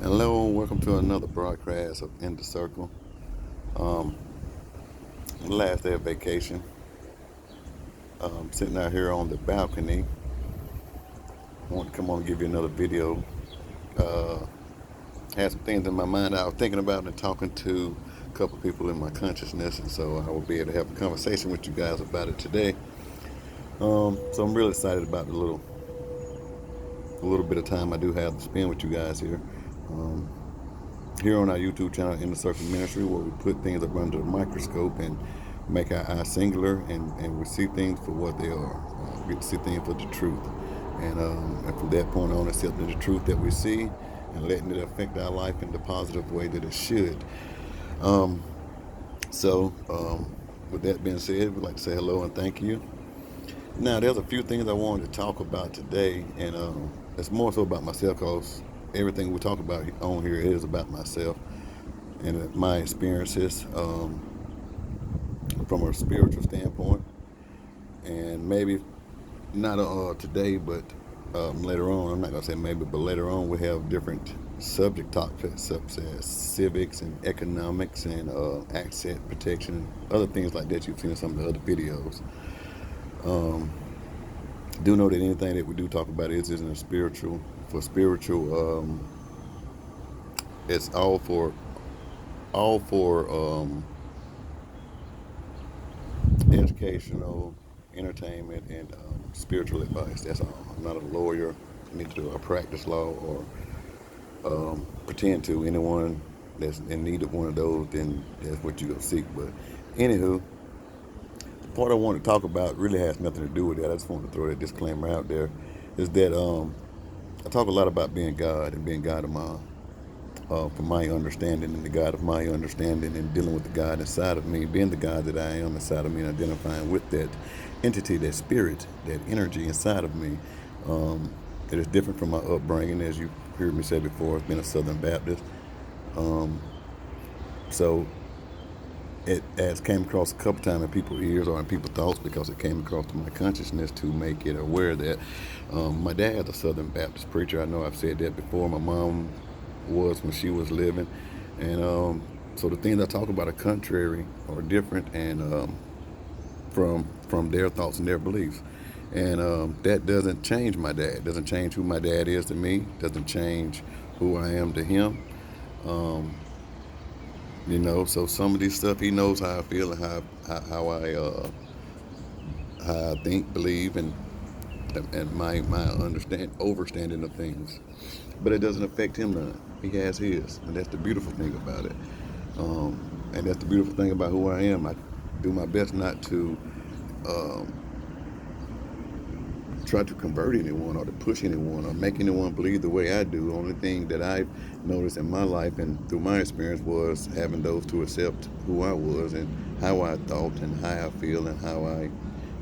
Hello, welcome to another broadcast of In the Circle. Um, Last day of vacation. Sitting out here on the balcony. I want to come on and give you another video. Uh, Had some things in my mind I was thinking about and talking to a couple people in my consciousness, and so I will be able to have a conversation with you guys about it today. So I'm really excited about the little bit of time I do have to spend with you guys here. Um, Here on our YouTube channel, In the Circle Ministry, where we put things up under the microscope and make our eyes singular, and we see things for what they are. We get to see things for the truth. And from that point on, accepting the truth that we see and letting it affect our life in the positive way that it should. Um, with that being said, we'd like to say hello and thank you. Now, there's a few things I wanted to talk about today, and it's more so about myself because everything we talk about on here is about myself and my experiences from a spiritual standpoint, and maybe not today, but later on. I'm not gonna say maybe, but later on we have different subject topics such as civics and economics and asset protection, other things like that you've seen in some of the other videos. Um, do know that anything that we do talk about isn't a spiritual. For spiritual, it's all for educational, entertainment, and spiritual advice. That's all. I'm not a lawyer. I need to do a practice law or pretend to. Anyone that's in need of one of those, then that's what you go seek. But anywho, the part I want to talk about really has nothing to do with that. I just want to throw that disclaimer out there. Is that I talk a lot about being God and being God of my for my understanding and the God of my understanding and dealing with the God inside of me, being the God that I am inside of me and identifying with that entity, that spirit, that energy inside of me. It is different from my upbringing, as you heard me say before. I've been a Southern Baptist. Um, so it has came across a couple times in people's ears or in people's thoughts because it came across to my consciousness to make it aware that my dad's a Southern Baptist preacher. I know I've said that before. My mom was when she was living, and so the things I talk about are contrary or different, and from their thoughts and their beliefs, and that doesn't change my dad. Doesn't change who my dad is to me. Doesn't change who I am to him. Um, so some of this stuff he knows how I feel and how I think, believe, and my overstanding of things. But it doesn't affect him none. He has his, and that's the beautiful thing about it. Um, and that's the beautiful thing about who I am. I do my best not to um, try to convert anyone or to push anyone or make anyone believe the way I do. The only thing that I've noticed in my life and through my experience was having those to accept who I was and how I thought and how I feel and how I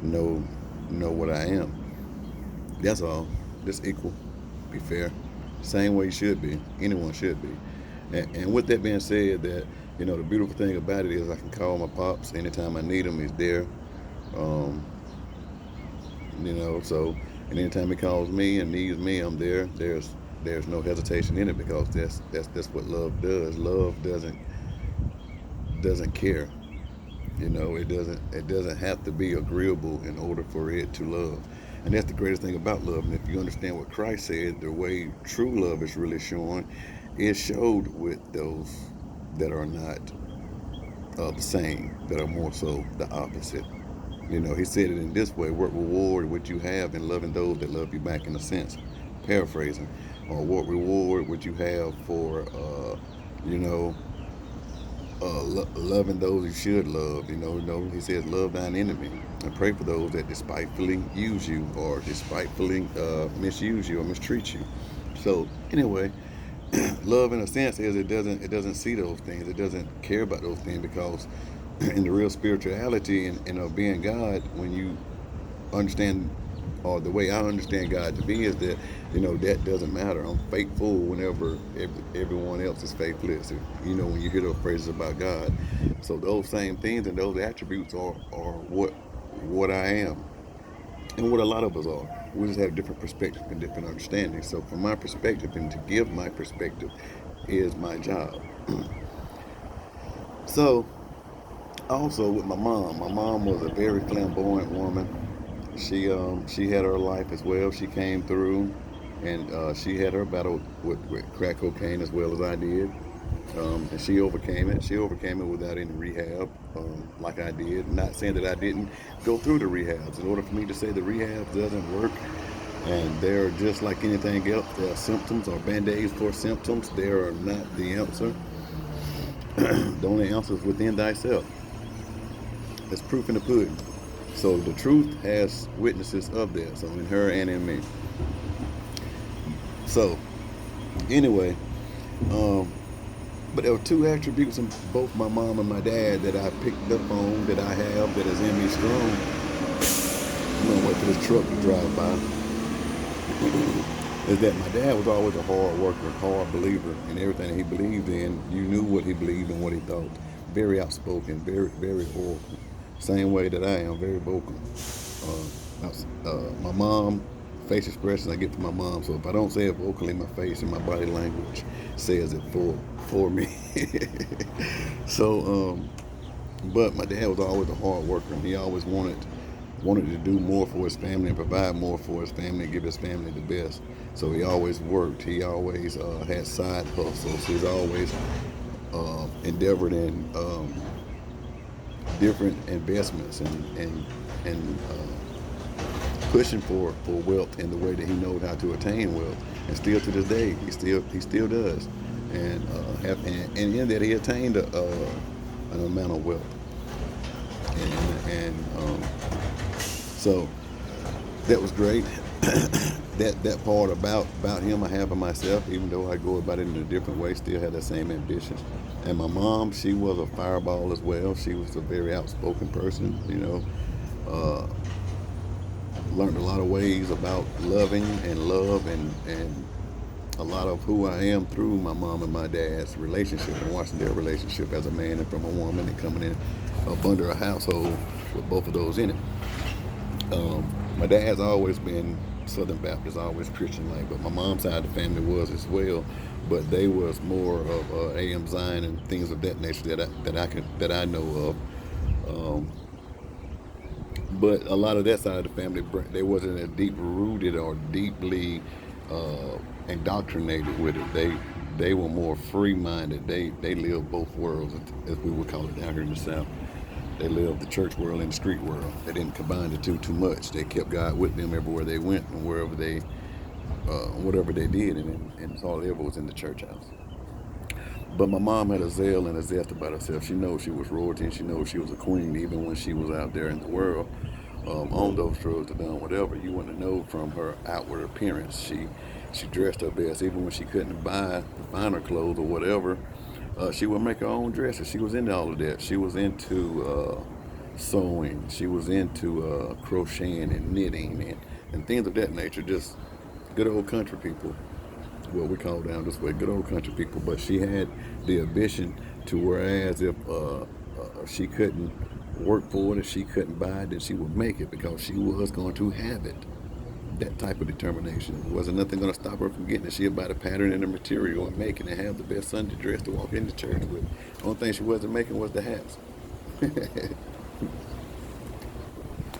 know know what I am. That's all. Just equal. Be fair. Same way you should be. Anyone should be. And with that being said, that the beautiful thing about it is I can call my pops anytime I need him. He's there. Um, so and anytime he calls me and needs me, I'm there. There's no hesitation in it because that's what love does. Love doesn't care. It doesn't have to be agreeable in order for it to love. And that's the greatest thing about love. And if you understand what Christ said, the way true love is really shown, is showed with those that are not the same, that are more so the opposite. He said it in this way: what reward would you have in loving those that love you back, in a sense, paraphrasing, or what reward would you have for you know loving those you should love? He says, love thine enemy and pray for those that despitefully use you or despitefully misuse you or mistreat you. So anyway, love in a sense is it doesn't see those things. It doesn't care about those things because in the real spirituality and being God, when you understand, or the way I understand God to be, is that that doesn't matter. I'm faithful whenever everyone else is faithless. When you hear those phrases about God, so those same things and those attributes are what I am and what a lot of us are. We just have different perspectives and different understandings. So from my perspective, and to give my perspective, is my job. So, also with my mom was a very flamboyant woman. She had her life as well. She came through, and she had her battle with crack cocaine as well as I did. And she overcame it. She overcame it without any rehab, like I did. Not saying that I didn't go through the rehabs. In order for me to say the rehab doesn't work, and they're just like anything else, they are symptoms or band-aids for symptoms. They are not the answer. The only answer is within thyself. There's proof in the pudding. So the truth has witnesses of that. So in her and in me. So anyway, um, but there were two attributes in both my mom and my dad that I picked up on that I have that is in me strong. I'm gonna wait for this truck to drive by. Is that my dad was always a hard worker, hard believer in everything he believed in. You knew what he believed and what he thought. Very outspoken, very vocal. Same way that I am, very vocal. My mom, face expressions I get from my mom. So if I don't say it vocally, my face and my body language says it for me. So, but my dad was always a hard worker, and he always wanted to do more for his family and provide more for his family and give his family the best. So he always worked. He always had side hustles. He's always endeavored in different investments and pushing for wealth in the way that he knows how to attain wealth. And still to this day, he still does. And in that he attained an amount of wealth. And so that was great. That part about him I have of myself, even though I go about it in a different way, still had that same ambition. And my mom, she was a fireball as well. She was a very outspoken person, uh, learned a lot of ways about loving and love and a lot of who I am through my mom and my dad's relationship and watching their relationship as a man and from a woman and coming in up under a household with both of those in it. My dad's always been Southern Baptist, always Christian like, but my mom's side of the family was as well. But they was more of A.M. Zion and things of that nature that I know of. Um, but a lot of that side of the family, they wasn't as deep rooted or deeply indoctrinated with it. They were more free minded. They lived both worlds, as we would call it down here in the South. They lived the church world and the street world. They didn't combine the two too much. They kept God with them everywhere they went and wherever whatever they did, and all they ever was in the church house. But my mom had a zeal and a zest about herself. She knows she was royalty and she knows she was a queen, even when she was out there in the world, on those drugs or done whatever. You wouldn't know from her outward appearance. She dressed her best, even when she couldn't buy the finer clothes or whatever. She would make her own dresses. She was into all of that. She was into sewing. She was into crocheting and knitting and things of that nature. Just good old country people, what we call down this way, good old country people. But she had the ambition to whereas if she couldn't work for it, if she couldn't buy it, then she would make it because she was going to have it. That type of determination. There wasn't nothing going to stop her from getting it. She'd buy the pattern and the material and make it and have the best Sunday dress to walk into church with. The only thing she wasn't making was the hats.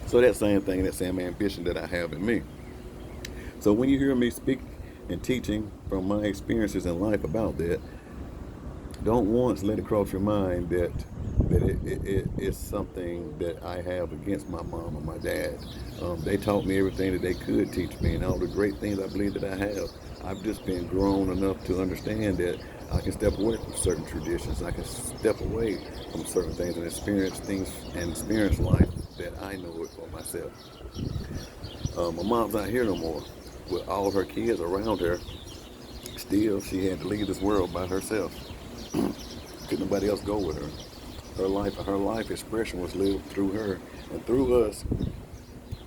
So that same thing, that same ambition that I have in me. So when you hear me speak and teaching from my experiences in life about that, don't once let it cross your mind that it's something that I have against my mom and my dad. They taught me everything that they could teach me, and all the great things I believe that I have. I've just been grown enough to understand that I can step away from certain traditions. I can step away from certain things and experience life that I know it for myself. My mom's not here no more. With all of her kids around her, still she had to leave this world by herself. Could nobody else go with her. Her life expression was lived through her, and through us,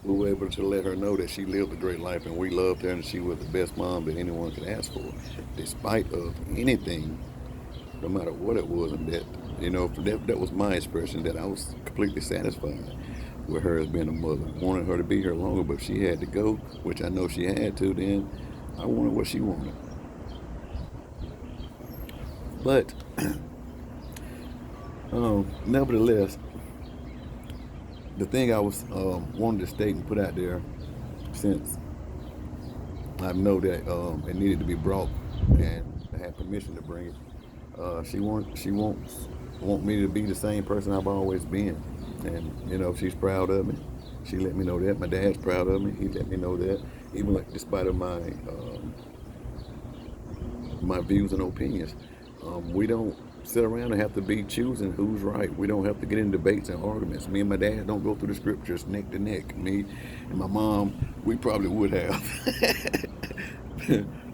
we were able to let her know that she lived a great life, and we loved her, and she was the best mom that anyone could ask for, despite of anything, no matter what it was. And that was my expression, that I was completely satisfied with her as being a mother. Wanted her to be here longer, but if she had to go, which I know she had to, then I wanted what she wanted. But nevertheless, the thing I was wanted to state and put out there, since I know that it needed to be brought, and I had permission to bring it. She wants want me to be the same person I've always been, and she's proud of me. She let me know that. My dad's proud of me. He let me know that, even like despite of my views and opinions. We don't sit around and have to be choosing who's right. We don't have to get in debates and arguments. Me and my dad don't go through the scriptures neck to neck. Me and my mom, we probably would have.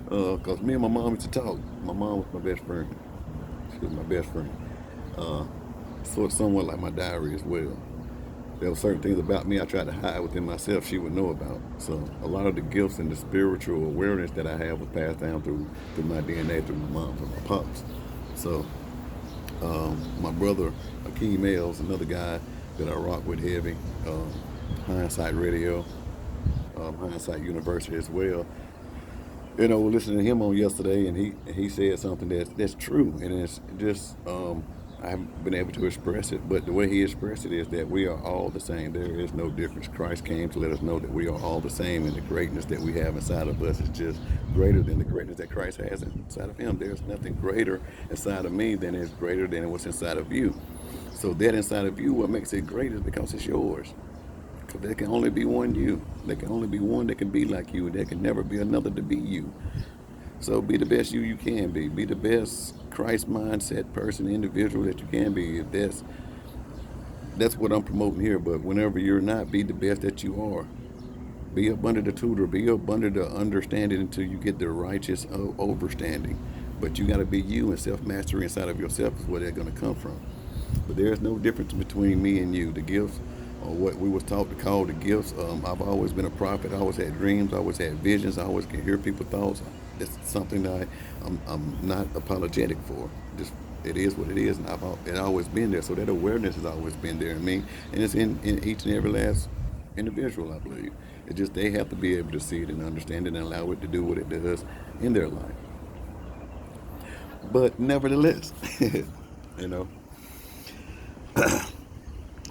Because me and my mom used to talk. My mom was my best friend. She was my best friend. Uh, so it's somewhat like my diary as well. There were certain things about me I tried to hide within myself she would know about. So a lot of the gifts and the spiritual awareness that I have was passed down through my DNA, through my mom, through my pops. So my brother Akeem Ailes, another guy that I rock with heavy, Hindsight Radio, Hindsight University as well. Listening to him on yesterday, and he said something that's true, and it's just I haven't been able to express it, but the way he expressed it is that we are all the same. There is no difference. Christ came to let us know that we are all the same, and the greatness that we have inside of us is just greater than the greatness that Christ has inside of him. There's nothing greater inside of me than is greater than what's inside of you. So that inside of you, what makes it great is because it's yours. Because there can only be one you. There can only be one that can be like you. There can never be another to be you. So be the best you can be. Be the best Christ mindset person, individual that you can be. If that's what I'm promoting here. But whenever you're not, be the best that you are. Be up under the tutor. Be up under the understanding until you get the righteous overstanding. But you got to be you, and self-mastery inside of yourself is where they're going to come from. But there's no difference between me and you. The gifts, or what we was taught to call the gifts. I've always been a prophet. I always had dreams. I always had visions. I always can hear people's thoughts. It's something that I'm not apologetic for. Just it is what it is, and it's always been there. So that awareness has always been there in me, and it's in each and every last individual, I believe. It's just they have to be able to see it and understand it and allow it to do what it does in their life. But nevertheless, you know,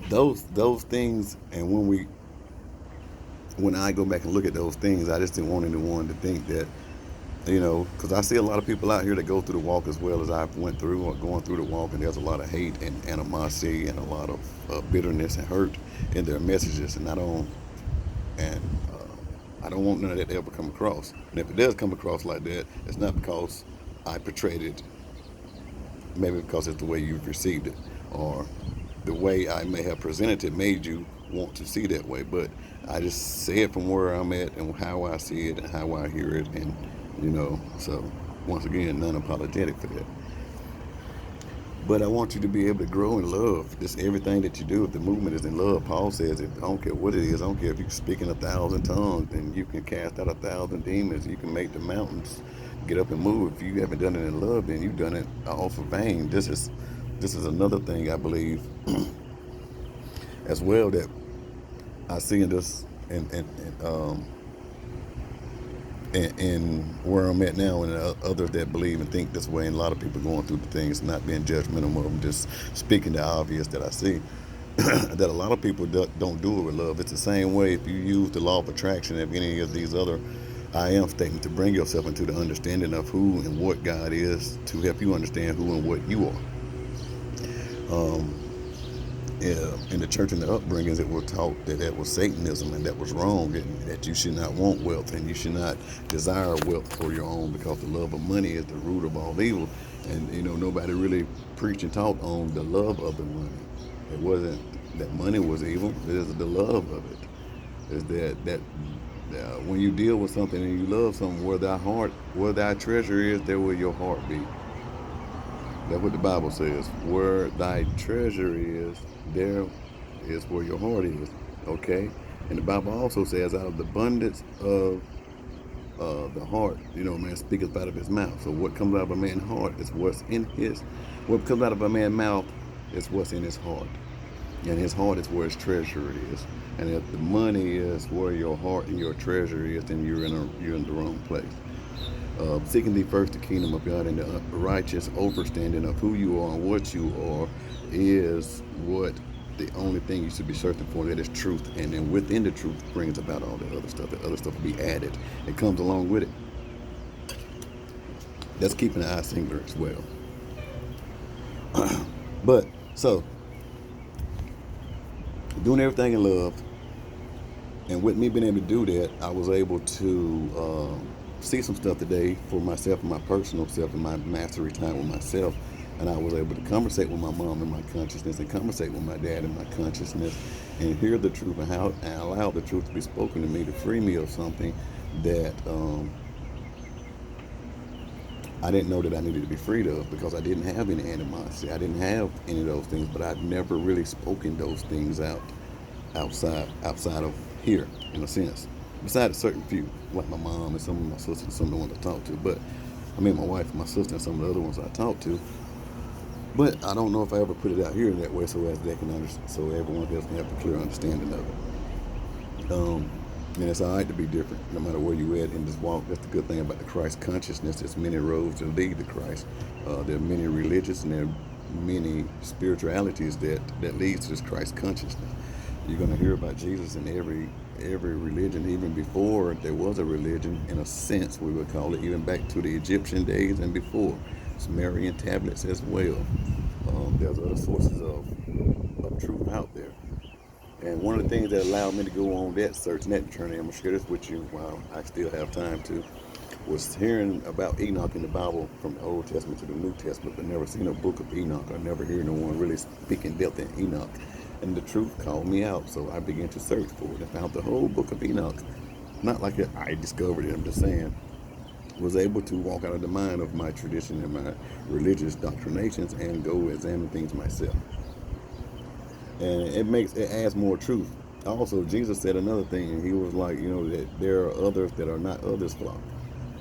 those things, and when I go back and look at those things, I just didn't want anyone to think that, because I see a lot of people out here that go through the walk as well as I went through or going through the walk, and there's a lot of hate and animosity and a lot of bitterness and hurt in their messages, and and I don't want none of that to ever come across. And if it does come across like that, it's not because I portrayed it, maybe because it's the way you've received it, or the way I may have presented it made you want to see that way. But I just say it from where I'm at and how I see it and how I hear it, and so once again, non-apologetic for that. But I want you to be able to grow in love. Just everything that you do, if the movement is in love, Paul says, I don't care what it is, I don't care if you speak in 1,000 tongues and you can cast out 1,000 demons, you can make the mountains get up and move. If you haven't done it in love, then you've done it off of vain. This is another thing I believe as well that I see in this and where I'm at now, and others that believe and think this way, and a lot of people going through the things, not being judgmental of them, just speaking the obvious that I see. That a lot of people don't do it with love. It's the same way if you use the law of attraction, if any of these other I am statements to bring yourself into the understanding of who and what God is, to help you understand who and what you are. In the church and the upbringings, it was taught that that was Satanism and that was wrong, and that you should not want wealth and you should not desire wealth for your own, because the love of money is the root of all evil. And nobody really preached and taught on the love of the money. It wasn't that money was evil. It is the love of it. Is that when you deal with something and you love something, where thy treasure is, there will your heart be. That's what the Bible says. Where thy treasure is, there is where your heart is. Okay? And the Bible also says, out of the abundance of the heart, man speaketh out of his mouth. So what comes out of a man's heart is what comes out of a man's mouth is what's in his heart. And his heart is where his treasure is. And if the money is where your heart and your treasure is, then you're in the wrong place. Seeking thee first the kingdom of God and the righteous understanding of who you are and what you are is what the only thing you should be searching for. That is truth, and then within the truth brings about all the other stuff. The other stuff will be added. It comes along with it. That's keeping the eye singular as well. But so doing everything in love, and with me being able to do that, I was able to see some stuff today for myself and my personal self and my mastery time with myself. And I was able to conversate with my mom in my consciousness and conversate with my dad in my consciousness and hear the truth and allow the truth to be spoken to me to free me of something that I didn't know that I needed to be freed of, because I didn't have any animosity. I didn't have any of those things, but I'd never really spoken those things outside of here, in a sense. Besides a certain few, like my mom and some of my sisters and some of the ones I talked to. But I mean, my wife, my sister, and some of the other ones I talked to. But I don't know if I ever put it out here in that way so as they can understand, so everyone else can have a clear understanding of it. And it's all right to be different, no matter where you at in this walk. That's the good thing about the Christ consciousness. There's many roads to lead to Christ. There are many religions and there are many spiritualities that leads to this Christ consciousness. You're going to hear about Jesus in every religion, even before there was a religion, in a sense, we would call it, even back to the Egyptian days and before. Sumerian tablets as well. There's other sources of truth out there. And one of the things that allowed me to go on that search and that journey, I'm going to share this with you while I still have time to, was hearing about Enoch in the Bible from the Old Testament to the New Testament, but never seen a book of Enoch. I never heard no one really speaking depth in Enoch. And the truth called me out, so I began to search for it and found the whole book of Enoch. Not like I discovered it, I'm just saying. Was able to walk out of the mind of my tradition and my religious doctrinations and go examine things myself. And it adds more truth. Also, Jesus said another thing, and he was like, that there are others that are not of this flock.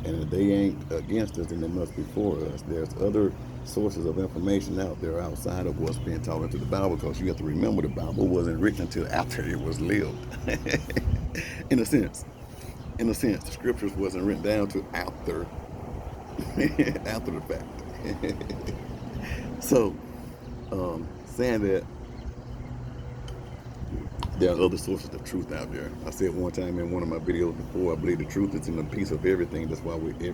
And if they ain't against us, then they must be for us. There's other sources of information out there outside of what's being taught into the Bible, because you have to remember the Bible wasn't written until after it was lived. In a sense. The scriptures wasn't written down to after after the fact. So, saying that there are other sources of truth out there. I said one time in one of my videos before, I believe the truth is in a piece of everything. That's why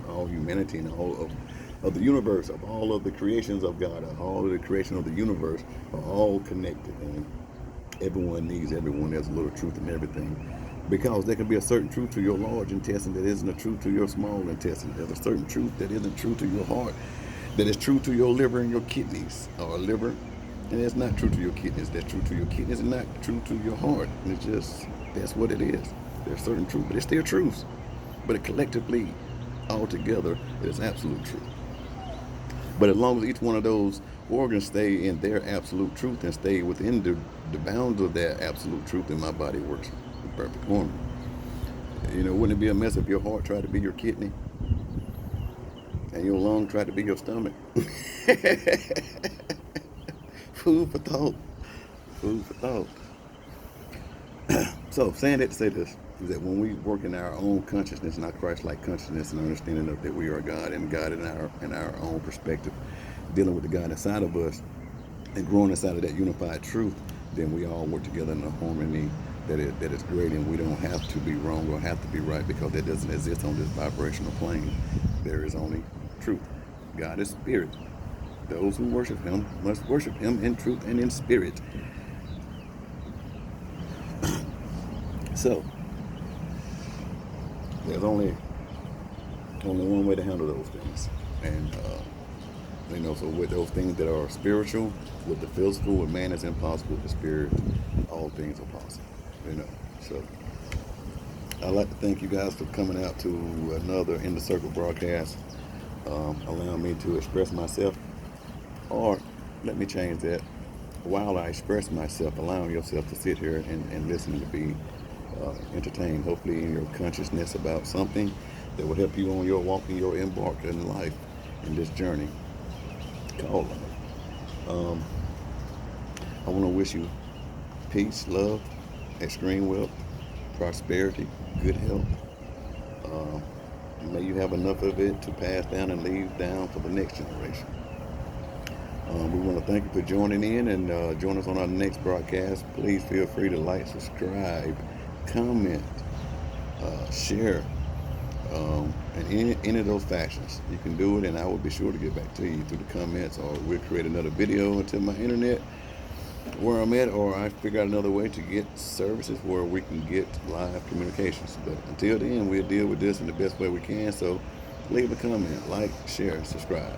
all humanity and all of the universe, of all of the creations of God, of all of the creation of the universe, are all connected, and everyone needs everyone. There's a little truth in everything. Because there can be a certain truth to your large intestine that isn't a truth to your small intestine. There's a certain truth that isn't true to your heart, that is true to your liver and your kidneys, or liver, and it's not true to your kidneys. That's true to your kidneys and not true to your heart. And it's just, that's what it is. There's certain truth, but it's still truths. But it collectively, all together, it is absolute truth. But as long as each one of those organs stay in their absolute truth and stay within the bounds of their absolute truth, then my body works in perfect harmony. Wouldn't it be a mess if your heart tried to be your kidney and your lung tried to be your stomach? Food for thought. Food for thought. So, saying that to say this, is that when we work in our own consciousness and our Christ-like consciousness and understanding of that we are God and God in our own perspective, dealing with the God inside of us and growing inside of that unified truth, then we all work together in a harmony that is great, and we don't have to be wrong or have to be right, because that doesn't exist on this vibrational plane. There is only truth. God is spirit. Those who worship him must worship him in truth and in spirit. So, there's only one way to handle those things. And, so with those things that are spiritual, with the physical, with man is impossible, with the spirit, all things are possible. So I'd like to thank you guys for coming out to another In the Circle broadcast, allowing me to express myself, or let me change that, while I express myself, allowing yourself to sit here and listen to be entertained, hopefully in your consciousness about something that will help you on your walk and your embark in life, in this journey called life. I want to wish you peace, love, extreme wealth, prosperity, good health, May you have enough of it to pass down and leave down for the next generation. We want to thank you for joining in and join us on our next broadcast. Please feel free to like, subscribe, comment, share, in any of those fashions. You can do it, and I will be sure to get back to you through the comments, or we'll create another video into my internet where I'm at, or I figure out another way to get services where we can get live communications. But until then, we'll deal with this in the best way we can. So leave a comment, like, share, subscribe.